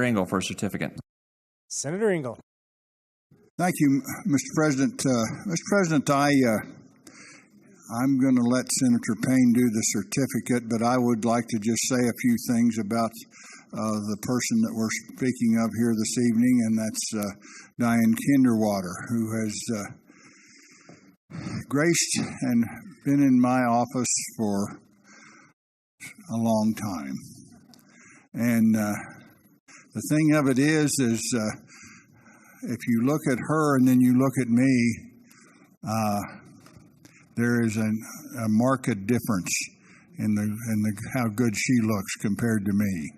Engel for a certificate. Senator Engel. Thank you, Mr. President. Mr. President, I'm going to let Senator Payne do the certificate, but I would like to just say a few things about the person that we're speaking of here this evening, and that's Diane Kinderwater, who has graced and been in my office for a long time. And the thing of it is if you look at her and then you look at me, there is a marked difference in the how good she looks compared to me.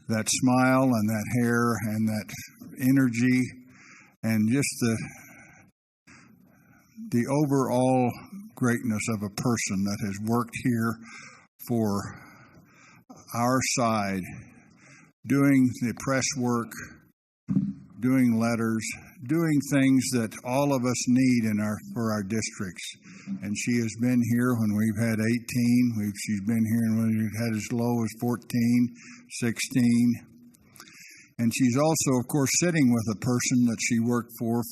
That smile and that hair and that energy and just the overall greatness of a person that has worked here for our side, doing the press work, doing letters, doing things that all of us need for our districts. And she has been here when we've had 18. She's been here when we've had as low as 14, 16. And she's also, of course, sitting with a person that she worked for 8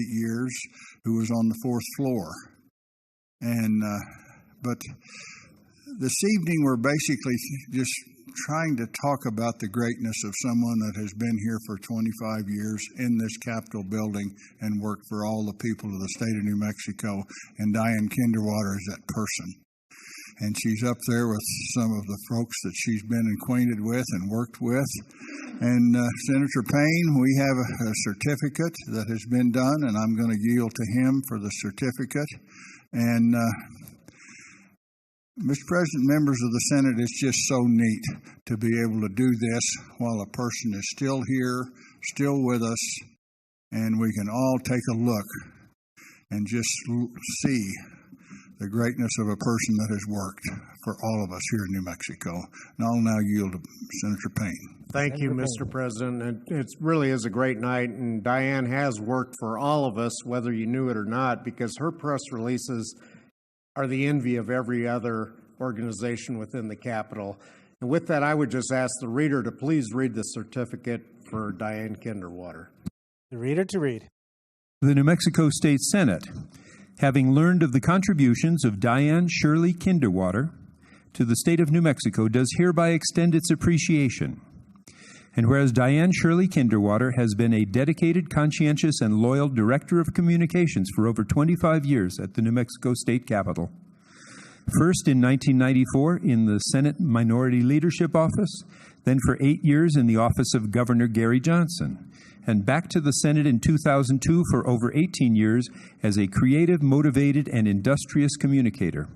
years, who was on the 4th floor. And but this evening we're basically just trying to talk about the greatness of someone that has been here for 25 years in this Capitol building and worked for all the people of the state of New Mexico. And Diane Kinderwater is that person. And she's up there with some of the folks that she's been acquainted with and worked with. And Senator Payne, we have a certificate that has been done, and I'm going to yield to him for the certificate. And Mr. President, members of the Senate, it's just so neat to be able to do this while a person is still here, still with us, and we can all take a look and just see the greatness of a person that has worked for all of us here in New Mexico. And I'll now yield to Senator Payne. Thank you, Mr. President. It really is a great night, and Diane has worked for all of us, whether you knew it or not, because her press releases are the envy of every other organization within the Capitol. And with that, I would just ask the reader to please read the certificate for Diane Kinderwater. The reader to read. The New Mexico State Senate, having learned of the contributions of Diane Shirley Kinderwater to the state of New Mexico, does hereby extend its appreciation. And whereas Diane Shirley Kinderwater has been a dedicated, conscientious, and loyal Director of Communications for over 25 years at the New Mexico State Capitol. First in 1994 in the Senate Minority Leadership Office, then for 8 years in the office of Governor Gary Johnson, and back to the Senate in 2002 for over 18 years as a creative, motivated, and industrious communicator.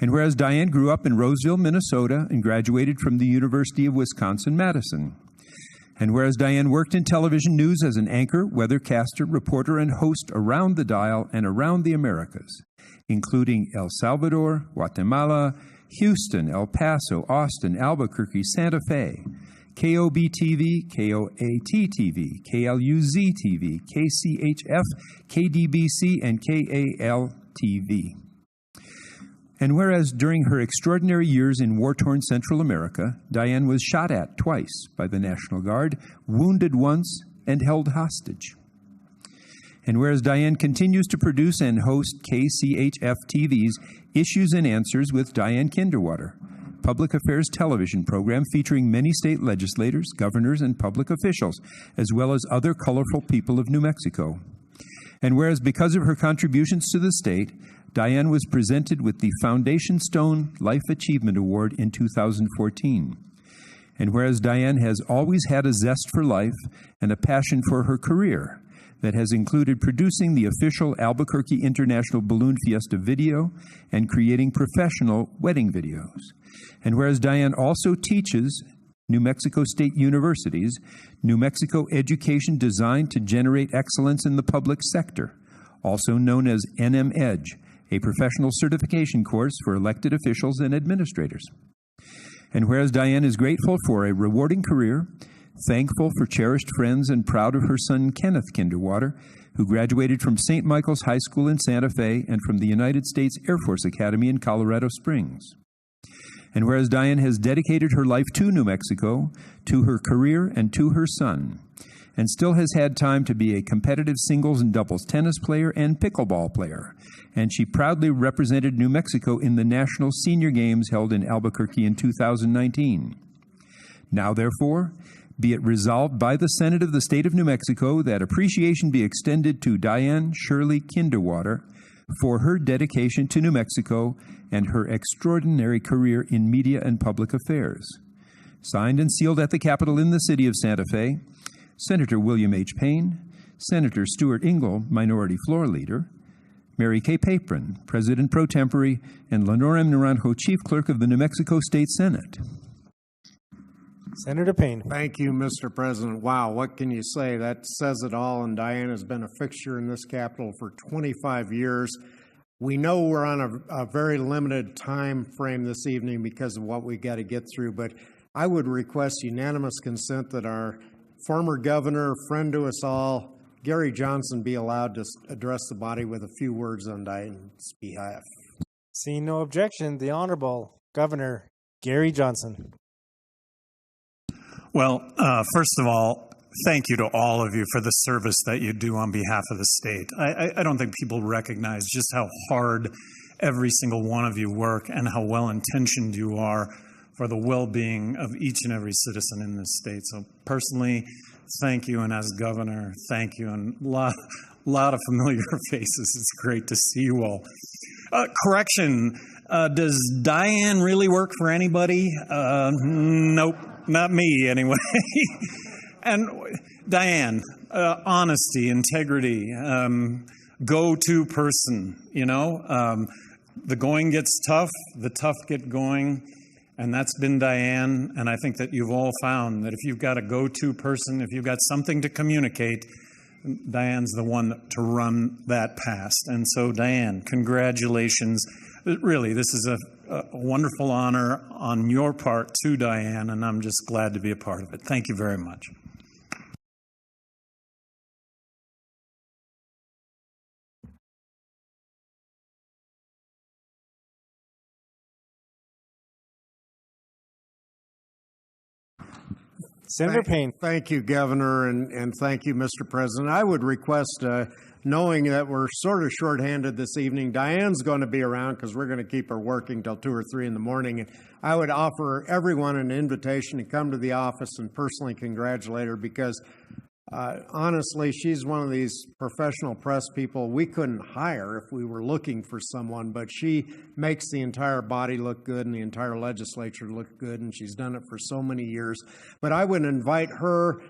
And whereas Diane grew up in Roseville, Minnesota, and graduated from the University of Wisconsin-Madison. And whereas Diane worked in television news as an anchor, weathercaster, reporter, and host around the dial and around the Americas, including El Salvador, Guatemala, Houston, El Paso, Austin, Albuquerque, Santa Fe, KOB TV, KOAT TV, KLUZ TV, KCHF, KDBC, and KAAL TV. And whereas during her extraordinary years in war-torn Central America, Diane was shot at twice by the National Guard, wounded once, and held hostage. And whereas Diane continues to produce and host KCHF TV's Issues and Answers with Diane Kinderwater, public affairs television program featuring many state legislators, governors, and public officials, as well as other colorful people of New Mexico. And whereas because of her contributions to the state, Diane was presented with the Foundation Stone Life Achievement Award in 2014. And whereas Diane has always had a zest for life and a passion for her career that has included producing the official Albuquerque International Balloon Fiesta video and creating professional wedding videos. And whereas Diane also teaches New Mexico State University's New Mexico Education Designed to Generate Excellence in the Public Sector, also known as NM-EDGE, a professional certification course for elected officials and administrators. And whereas Diane is grateful for a rewarding career, thankful for cherished friends, and proud of her son Kenneth Kinderwater, who graduated from St. Michael's High School in Santa Fe and from the United States Air Force Academy in Colorado Springs. And whereas Diane has dedicated her life to New Mexico, to her career, and to her son, and still has had time to be a competitive singles and doubles tennis player and pickleball player, and she proudly represented New Mexico in the National Senior Games held in Albuquerque in 2019. Now, therefore, be it resolved by the Senate of the State of New Mexico that appreciation be extended to Diane Shirley Kinderwater for her dedication to New Mexico and her extraordinary career in media and public affairs. Signed and sealed at the Capitol in the city of Santa Fe, Senator William H. Payne, Senator Stuart Ingle, Minority Floor Leader, Mary Kay Paprin, President Pro Tempore, and Lenore M. Naranjo, Chief Clerk of the New Mexico State Senate. Senator Payne. Thank you, Mr. President. Wow, what can you say? That says it all, and Diane has been a fixture in this Capitol for 25 years. We know we're on a very limited time frame this evening because of what we got to get through, but I would request unanimous consent that our former governor, friend to us all, Gary Johnson, be allowed to address the body with a few words on Diane's behalf. Seeing no objection, the Honorable Governor Gary Johnson. Well, first of all, thank you to all of you for the service that you do on behalf of the state. I don't think people recognize just how hard every single one of you work and how well-intentioned you are for the well-being of each and every citizen in this state. So personally, thank you, and as governor, thank you, and a lot of familiar faces. It's great to see you all. Correction, does Diane really work for anybody? Nope, not me anyway. And Diane, honesty, integrity, go-to person, you know. The going gets tough, the tough get going. And that's been Diane, and I think that you've all found that if you've got a go-to person, if you've got something to communicate, Diane's the one to run that past. And so, Diane, congratulations. Really, this is a wonderful honor on your part to Diane, and I'm just glad to be a part of it. Thank you very much. Senator Payne. Thank you, Governor, and thank you, Mr. President. I would request, knowing that we're sort of shorthanded this evening, Diane's going to be around because we're going to keep her working till 2 or 3 in the morning. And I would offer everyone an invitation to come to the office and personally congratulate her because, honestly, she's one of these professional press people we couldn't hire if we were looking for someone, but she makes the entire body look good and the entire legislature look good, and she's done it for so many years. But I would invite her,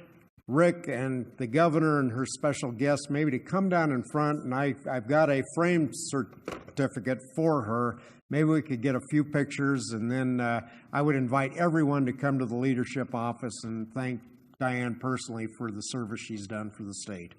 Rick, and the governor and her special guest maybe to come down in front, and I've got a framed certificate for her. Maybe we could get a few pictures, and then I would invite everyone to come to the leadership office and thank Diane personally for the service she's done for the state.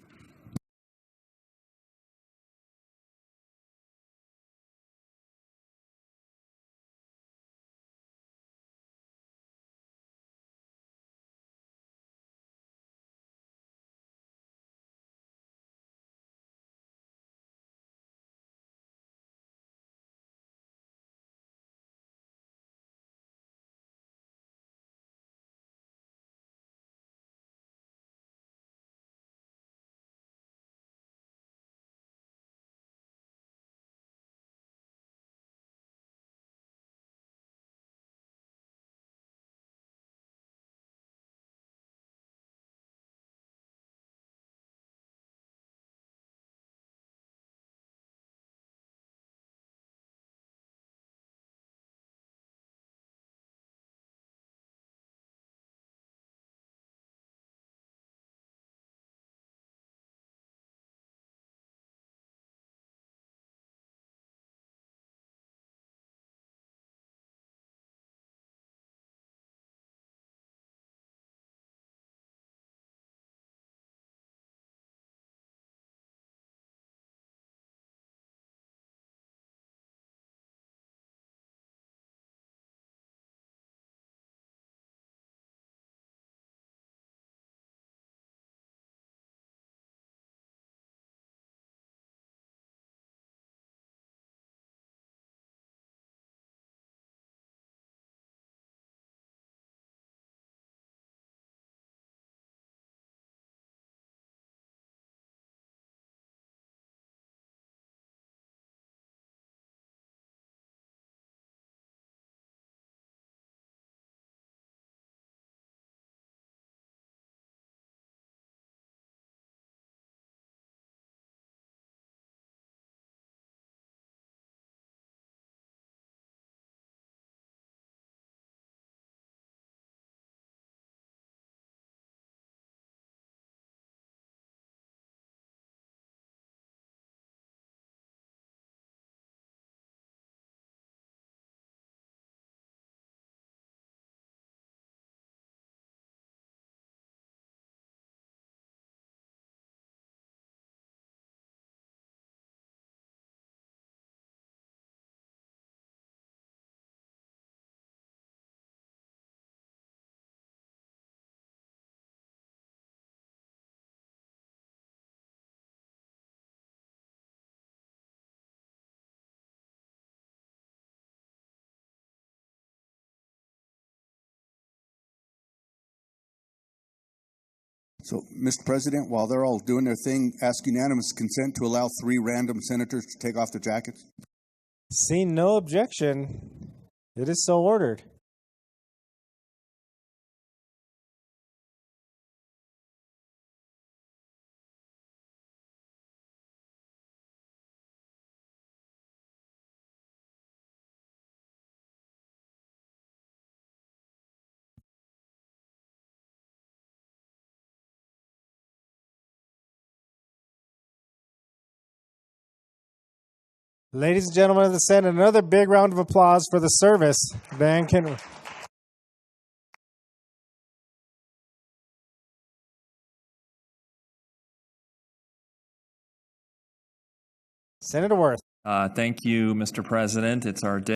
So, Mr. President, while they're all doing their thing, ask unanimous consent to allow 3 random senators to take off their jackets. Seeing no objection, it is so ordered. Ladies and gentlemen of the Senate, another big round of applause for the service. Diane Kinderwater. Senator Worth. Thank you, Mr. President. It's our